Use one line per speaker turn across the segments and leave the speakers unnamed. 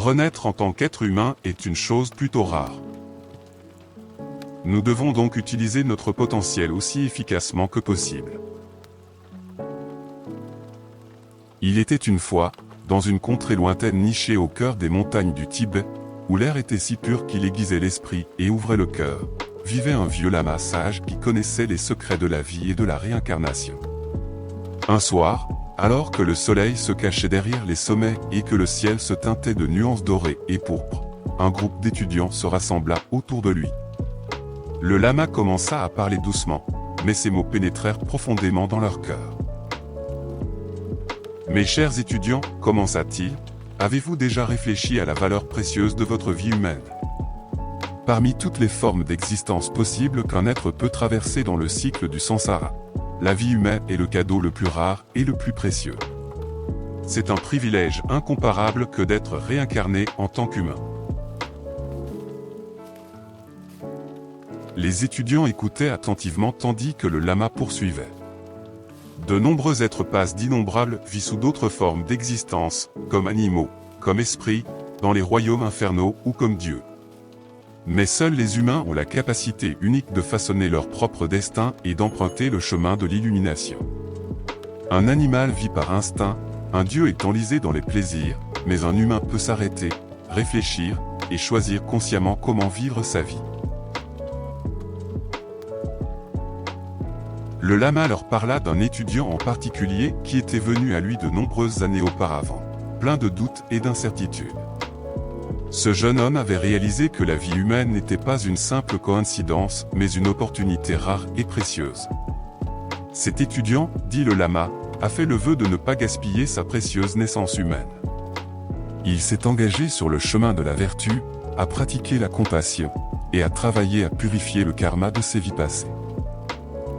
Renaître en tant qu'être humain est une chose plutôt rare. Nous devons donc utiliser notre potentiel aussi efficacement que possible. Il était une fois, dans une contrée lointaine nichée au cœur des montagnes du Tibet, où l'air était si pur qu'il aiguisait l'esprit et ouvrait le cœur, vivait un vieux lama sage qui connaissait les secrets de la vie et de la réincarnation. Un soir, alors que le soleil se cachait derrière les sommets et que le ciel se teintait de nuances dorées et pourpres, un groupe d'étudiants se rassembla autour de lui. Le lama commença à parler doucement, mais ses mots pénétrèrent profondément dans leur cœur. « Mes chers étudiants, commença-t-il, avez-vous déjà réfléchi à la valeur précieuse de votre vie humaine ? Parmi toutes les formes d'existence possibles qu'un être peut traverser dans le cycle du samsara, la vie humaine est le cadeau le plus rare et le plus précieux. C'est un privilège incomparable que d'être réincarné en tant qu'humain. » Les étudiants écoutaient attentivement tandis que le lama poursuivait. De nombreux êtres passent d'innombrables vies sous d'autres formes d'existence, comme animaux, comme esprits, dans les royaumes infernaux ou comme dieux. Mais seuls les humains ont la capacité unique de façonner leur propre destin et d'emprunter le chemin de l'illumination. Un animal vit par instinct, un dieu est enlisé dans les plaisirs, mais un humain peut s'arrêter, réfléchir, et choisir consciemment comment vivre sa vie. Le lama leur parla d'un étudiant en particulier qui était venu à lui de nombreuses années auparavant, plein de doutes et d'incertitudes. Ce jeune homme avait réalisé que la vie humaine n'était pas une simple coïncidence, mais une opportunité rare et précieuse. Cet étudiant, dit le lama, a fait le vœu de ne pas gaspiller sa précieuse naissance humaine. Il s'est engagé sur le chemin de la vertu, à pratiquer la compassion, et à travailler à purifier le karma de ses vies passées.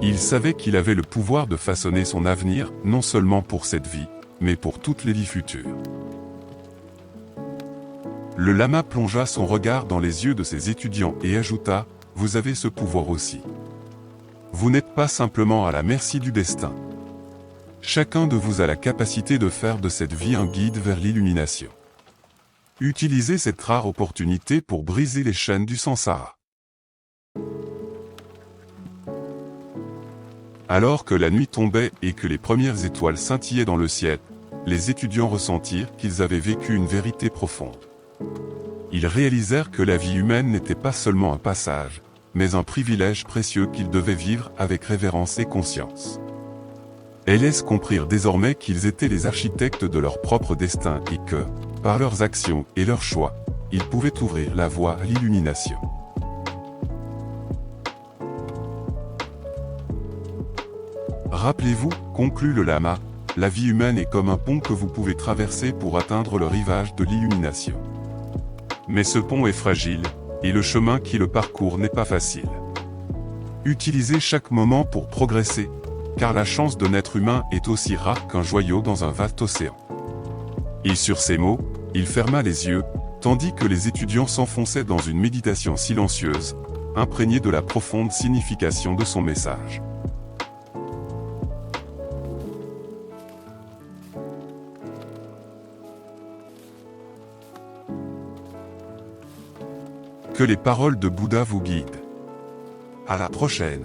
Il savait qu'il avait le pouvoir de façonner son avenir, non seulement pour cette vie, mais pour toutes les vies futures. Le lama plongea son regard dans les yeux de ses étudiants et ajouta, « Vous avez ce pouvoir aussi. Vous n'êtes pas simplement à la merci du destin. Chacun de vous a la capacité de faire de cette vie un guide vers l'illumination. Utilisez cette rare opportunité pour briser les chaînes du samsara. » Alors que la nuit tombait et que les premières étoiles scintillaient dans le ciel, les étudiants ressentirent qu'ils avaient vécu une vérité profonde. Ils réalisèrent que la vie humaine n'était pas seulement un passage, mais un privilège précieux qu'ils devaient vivre avec révérence et conscience. Elles comprirent désormais qu'ils étaient les architectes de leur propre destin et que, par leurs actions et leurs choix, ils pouvaient ouvrir la voie à l'illumination. Rappelez-vous, conclut le lama, la vie humaine est comme un pont que vous pouvez traverser pour atteindre le rivage de l'illumination. Mais ce pont est fragile, et le chemin qui le parcourt n'est pas facile. Utilisez chaque moment pour progresser, car la chance de naître humain est aussi rare qu'un joyau dans un vaste océan. Et sur ces mots, il ferma les yeux, tandis que les étudiants s'enfonçaient dans une méditation silencieuse, imprégnée de la profonde signification de son message. Que les paroles de Bouddha vous guident. À la prochaine.